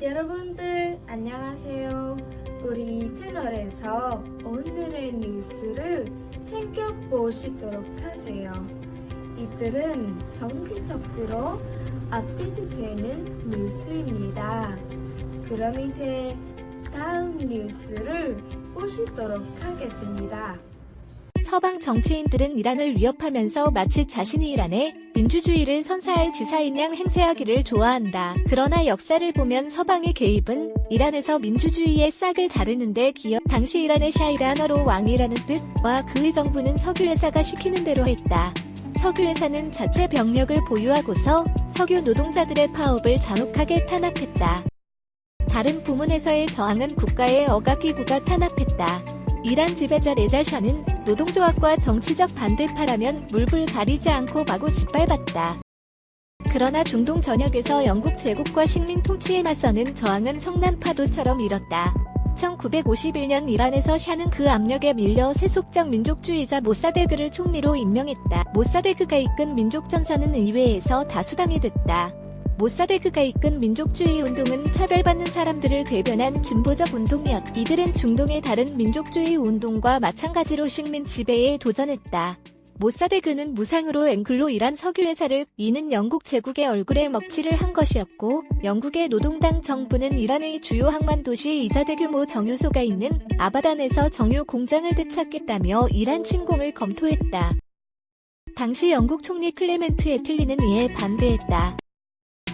여러분들 안녕하세요. 우리 채널에서 오늘의 뉴스를 챙겨보시도록 하세요. 이들은 정기적으로 업데이트되는 뉴스입니다. 그럼 이제 다음 뉴스를 보시도록 하겠습니다. 서방 정치인들은 이란을 위협하면서 마치 자신이 이란의 민주주의를 선사할 지사인 양 행세하기를 좋아한다. 그러나 역사를 보면 서방의 개입은 이란에서 민주주의의 싹을 자르는 데 기여. 당시 이란의 샤이란어로 왕이라는 뜻과 그의 정부는 석유회사가 시키는 대로 했다. 석유회사는 자체 병력을 보유하고서 석유 노동자들의 파업을 잔혹하게 탄압했다. 다른 부문에서의 저항은 국가의 억압기구가 탄압했다. 이란 지배자 레자 샤는 노동조합과 정치적 반대파라면 물불 가리지 않고 마구 짓밟았다. 그러나 중동 전역에서 영국 제국과 식민 통치에 맞서는 저항은 성난 파도처럼 일었다. 1951년 이란에서 샤는 그 압력에 밀려 세속적 민족주의자 모사데그를 총리로 임명했다. 모사데그가 이끈 민족전선은 의회에서 다수당이 됐다. 모사데그가 이끈 민족주의 운동은 차별받는 사람들을 대변한 진보적 운동이었다. 이들은 중동의 다른 민족주의 운동과 마찬가지로 식민 지배에 도전했다. 모사데그는 무상으로 앵글로 이란 석유회사를 이는 영국 제국의 얼굴에 먹칠을 한 것이었고, 영국의 노동당 정부는 이란의 주요 항만 도시 이자 대규모 정유소가 있는 아바단에서 정유 공장을 되찾겠다며 이란 침공을 검토했다. 당시 영국 총리 클레멘트 애틀리는 이에 반대했다.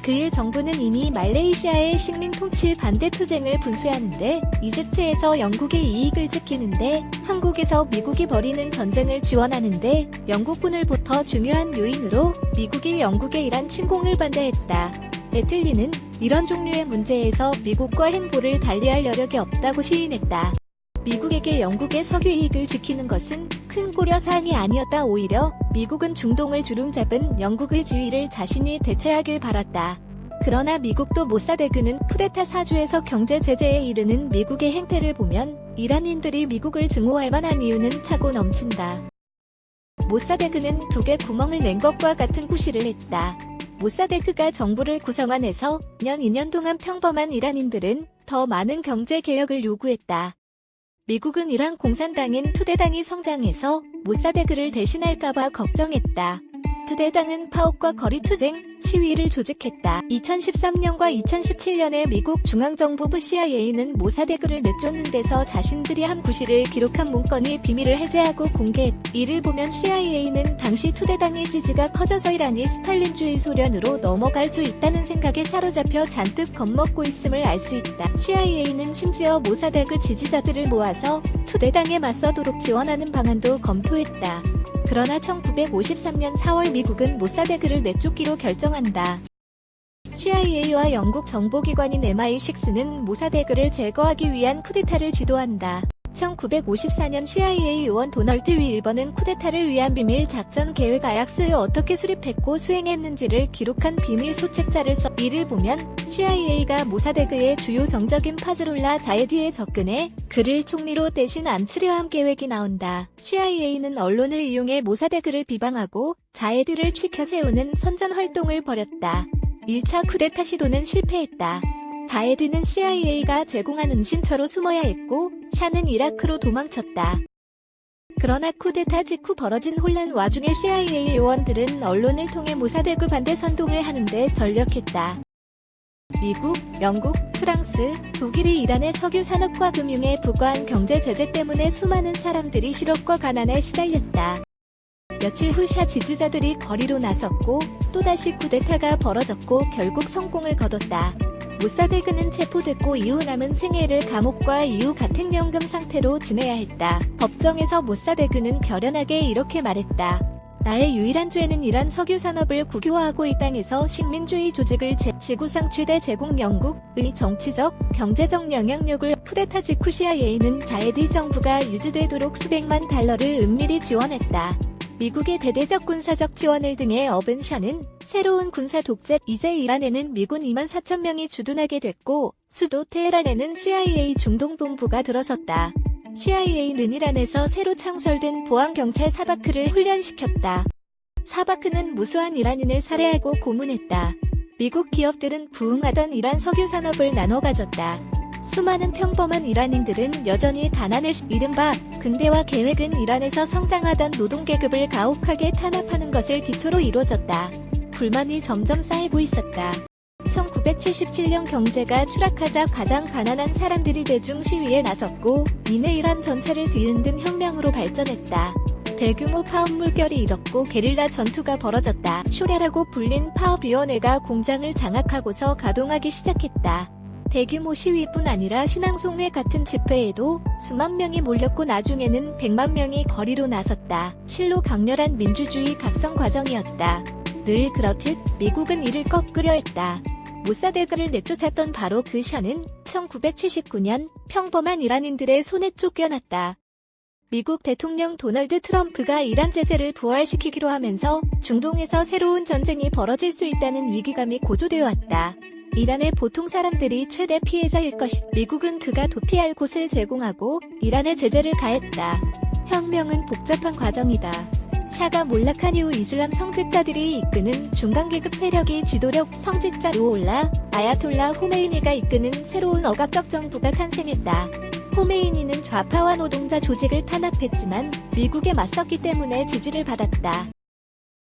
그의 정부는 이미 말레이시아의 식민 통치 반대 투쟁을 분수하는데, 이집트에서 영국의 이익을 지키는데, 한국에서 미국이 벌이는 전쟁을 지원하는데 영국군을 더 중요한 요인으로 미국이 영국의 이란 침공을 반대했다. 애틀리는 이런 종류의 문제에서 미국과 행보를 달리할 여력이 없다고 시인했다. 미국에게 영국의 석유 이익을 지키는 것은 큰 고려 사항이 아니었다. 오히려 미국은 중동을 주름잡은 영국의 지위를 자신이 대체하길 바랐다. 그러나 미국도 모사데그는 쿠데타 사주에서 경제 제재에 이르는 미국의 행태를 보면 이란인들이 미국을 증오할 만한 이유는 차고 넘친다. 모사데그는 두 개 구멍을 낸 것과 같은 구실을 했다. 모사데그가 정부를 구성안에서 년 2년 동안 평범한 이란인들은 더 많은 경제 개혁을 요구했다. 미국은 이란 공산당인 투대당이 성장해서 모사데그를 대신할까봐 걱정했다. 투대당은 파업과 거리투쟁, 시위를 조직했다. 2013년과 2017년에 미국 중앙정보부 CIA는 모사데그를 내쫓는 데서 자신들이 한 구실을 기록한 문건이 비밀을 해제하고 공개했다. 이를 보면 CIA는 당시 투대당의 지지가 커져서 이란이 스탈린주의 소련으로 넘어갈 수 있다는 생각에 사로잡혀 잔뜩 겁먹고 있음을 알 수 있다. CIA는 심지어 모사데그 지지자들을 모아서 투대당에 맞서도록 지원하는 방안도 검토했다. 그러나 1953년 4월 미국은 모사데그를 내쫓기로 결정한다. CIA와 영국 정보기관인 MI6는 모사데그를 제거하기 위한 쿠데타를 지도한다. 1954년 CIA 요원 도널드 윌버는 쿠데타를 위한 비밀 작전 계획 아약스를 어떻게 수립했고 수행했는지를 기록한 비밀 소책자를 써. 이를 보면 CIA가 모사데그의 주요 정적인 파즈롤라 자예디에 접근해 그를 총리로 대신 앉히려 한 계획이 나온다. CIA는 언론을 이용해 모사데그를 비방하고 자예디를 치켜 세우는 선전 활동을 벌였다. 1차 쿠데타 시도는 실패했다. 자예드는 CIA가 제공한 은신처로 숨어야 했고 샤는 이라크로 도망쳤다. 그러나 쿠데타 직후 벌어진 혼란 와중에 CIA 요원들은 언론을 통해 모사데그 반대 선동을 하는데 전력했다. 미국, 영국, 프랑스, 독일이 이란의 석유 산업과 금융에 부과한 경제 제재 때문에 수많은 사람들이 실업과 가난에 시달렸다. 며칠 후 샤 지지자들이 거리로 나섰고 또다시 쿠데타가 벌어졌고 결국 성공을 거뒀다. 모사데그는 체포됐고 이후 남은 생애를 감옥과 이후 가택연금 상태로 지내야 했다. 법정에서 모사데그는 결연하게 이렇게 말했다. 나의 유일한 죄는 이란 석유 산업을 국유화하고 이 땅에서 식민주의 조직을 지구상 최대 제국 영국의 정치적, 경제적 영향력을 쿠데타 직후 CIA는 자예디 정부가 유지되도록 수백만 달러를 은밀히 지원했다. 미국의 대대적 군사적 지원을 등에 업은 샤는 새로운 군사 독재, 이제 이란에는 미군 24,000명이 주둔하게 됐고 수도 테헤란에는 CIA 중동본부가 들어섰다. CIA는 이란에서 새로 창설된 보안경찰 사바크를 훈련시켰다. 사바크는 무수한 이란인을 살해하고 고문했다. 미국 기업들은 부흥하던 이란 석유 산업을 나눠 가졌다. 수많은 평범한 이란인들은 여전히 가난했. 이른바 근대화 계획은 이란에서 성장하던 노동계급을 가혹하게 탄압하는 것을 기초로 이루어졌다. 불만이 점점 쌓이고 있었다. 1977년 경제가 추락하자 가장 가난한 사람들이 대중 시위에 나섰고 이내 이란 전체를 뒤흔든 혁명으로 발전했다. 대규모 파업 물결이 일었고 게릴라 전투가 벌어졌다. 쇼레라고 불린 파업위원회가 공장을 장악하고서 가동하기 시작했다. 대규모 시위뿐 아니라 신앙송회 같은 집회에도 수만 명이 몰렸고 나중에는 100만 명이 거리로 나섰다. 실로 강렬한 민주주의 각성 과정이었다. 늘 그렇듯 미국은 이를 꺾으려 했다. 모사데그를 내쫓았던 바로 그 샤는 1979년 평범한 이란인들의 손에 쫓겨났다. 미국 대통령 도널드 트럼프가 이란 제재를 부활시키기로 하면서 중동에서 새로운 전쟁이 벌어질 수 있다는 위기감이 고조되어 왔다. 이란의 보통 사람들이 최대 피해자일 것이다. 미국은 그가 도피할 곳을 제공하고 이란에 제재를 가했다. 혁명은 복잡한 과정이다. 샤가 몰락한 이후 이슬람 성직자들이 이끄는 중간계급 세력이 지도력 성직자 루올라, 아야톨라 호메이니가 이끄는 새로운 억압적 정부가 탄생했다. 호메이니는 좌파와 노동자 조직을 탄압했지만 미국에 맞섰기 때문에 지지를 받았다.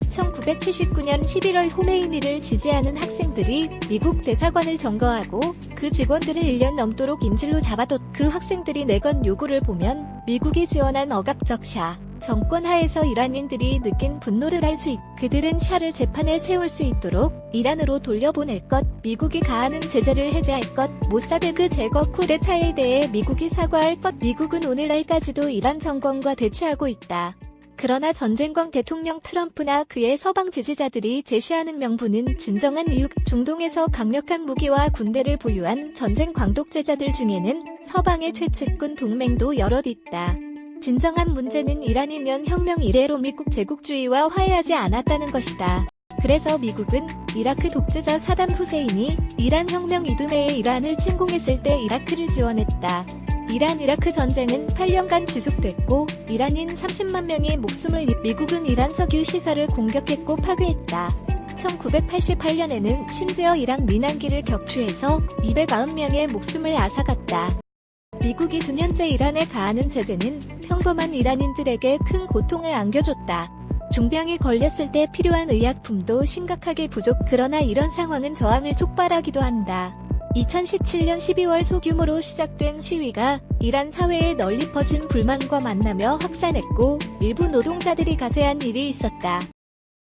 1979년 11월 호메이니를 지지하는 학생들이 미국 대사관을 점거하고 그 직원들을 1년 넘도록 인질로 잡아뒀. 그 학생들이 내건 요구를 보면 미국이 지원한 억압적 샤 정권 하에서 이란인들이 느낀 분노를 알 수 있. 그들은 샤를 재판에 세울 수 있도록 이란으로 돌려보낼 것, 미국이 가하는 제재를 해제할 것, 모사데그 제거 쿠데타에 대해 미국이 사과할 것. 미국은 오늘날까지도 이란 정권과 대치하고 있다. 그러나 전쟁광 대통령 트럼프나 그의 서방 지지자들이 제시하는 명분은 진정한 이유. 중동에서 강력한 무기와 군대를 보유한 전쟁 광독제자들 중에는 서방의 최측근 동맹도 여럿 있다. 진정한 문제는 이란이면 혁명 이래로 미국 제국주의와 화해하지 않았다는 것이다. 그래서 미국은 이라크 독재자 사담 후세인이 이란 혁명 이듬해에 이란을 침공했을 때 이라크를 지원했다. 이란-이라크 전쟁은 8년간 지속됐고 이란인 30만 명의 목숨을 미국은 이란 석유 시설을 공격했고 파괴했다. 1988년에는 심지어 이란 민항기를 격추해서 290명의 목숨을 앗아갔다. 미국이 수년째 이란에 가하는 제재는 평범한 이란인들에게 큰 고통을 안겨줬다. 중병이 걸렸을 때 필요한 의약품도 심각하게 부족. 그러나 이런 상황은 저항을 촉발하기도 한다. 2017년 12월 소규모로 시작된 시위가 이란 사회에 널리 퍼진 불만과 만나며 확산했고 일부 노동자들이 가세한 일이 있었다.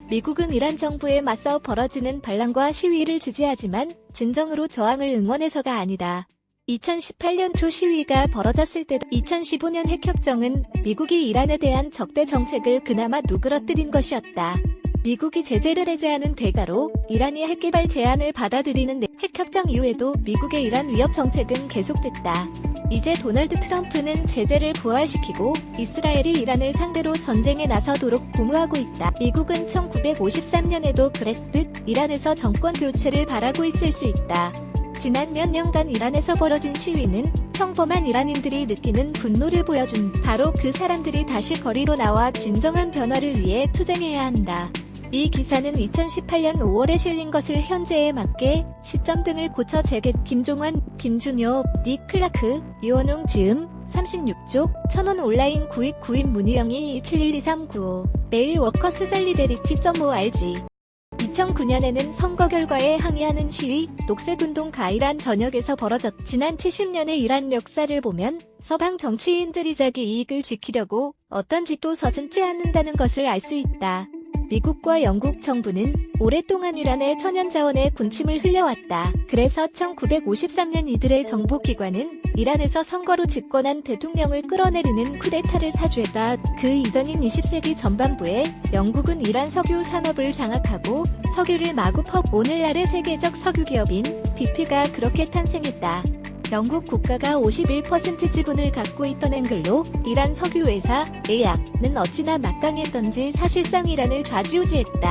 미국은 이란 정부에 맞서 벌어지는 반란과 시위를 지지하지만 진정으로 저항을 응원해서가 아니다. 2018년 초 시위가 벌어졌을 때도 2015년 핵협정은 미국이 이란에 대한 적대 정책을 그나마 누그러뜨린 것이었다. 미국이 제재를 해제하는 대가로 이란이 핵개발 제안을 받아들이는 핵협정 이후에도 미국의 이란 위협 정책은 계속됐다. 이제 도널드 트럼프는 제재를 부활시키고 이스라엘이 이란을 상대로 전쟁에 나서도록 고무하고 있다. 미국은 1953년에도 그랬듯 이란에서 정권 교체를 바라고 있을 수 있다. 지난 몇 년간 이란에서 벌어진 시위는 평범한 이란인들이 느끼는 분노를 보여준. 바로 그 사람들이 다시 거리로 나와 진정한 변화를 위해 투쟁해야 한다. 이 기사는 2018년 5월에 실린 것을 현재에 맞게 시점 등을 고쳐 재개. 김종환, 김준효, 닉 클라크, 유원웅 지음 36쪽, 천원 온라인 구입 문의영이 271239 메일 워커스 솔리데리티.org 2009년에는 선거 결과에 항의하는 시위, 녹색운동 가이란 전역에서 벌어졌. 지난 70년의 이란 역사를 보면 서방 정치인들이 자기 이익을 지키려고 어떤 짓도 서슴지 않는다는 것을 알 수 있다. 미국과 영국 정부는 오랫동안 이란의 천연자원에 군침을 흘려왔다. 그래서 1953년 이들의 정보기관은 이란에서 선거로 집권한 대통령을 끌어내리는 쿠데타를 사주했다. 그 이전인 20세기 전반부에 영국은 이란 석유 산업을 장악하고 석유를 마구 오늘날의 세계적 석유기업인 BP가 그렇게 탄생했다. 영국 국가가 51% 지분을 갖고 있던 앵글로 이란 석유회사 AIA는 어찌나 막강했던지 사실상 이란을 좌지우지했다.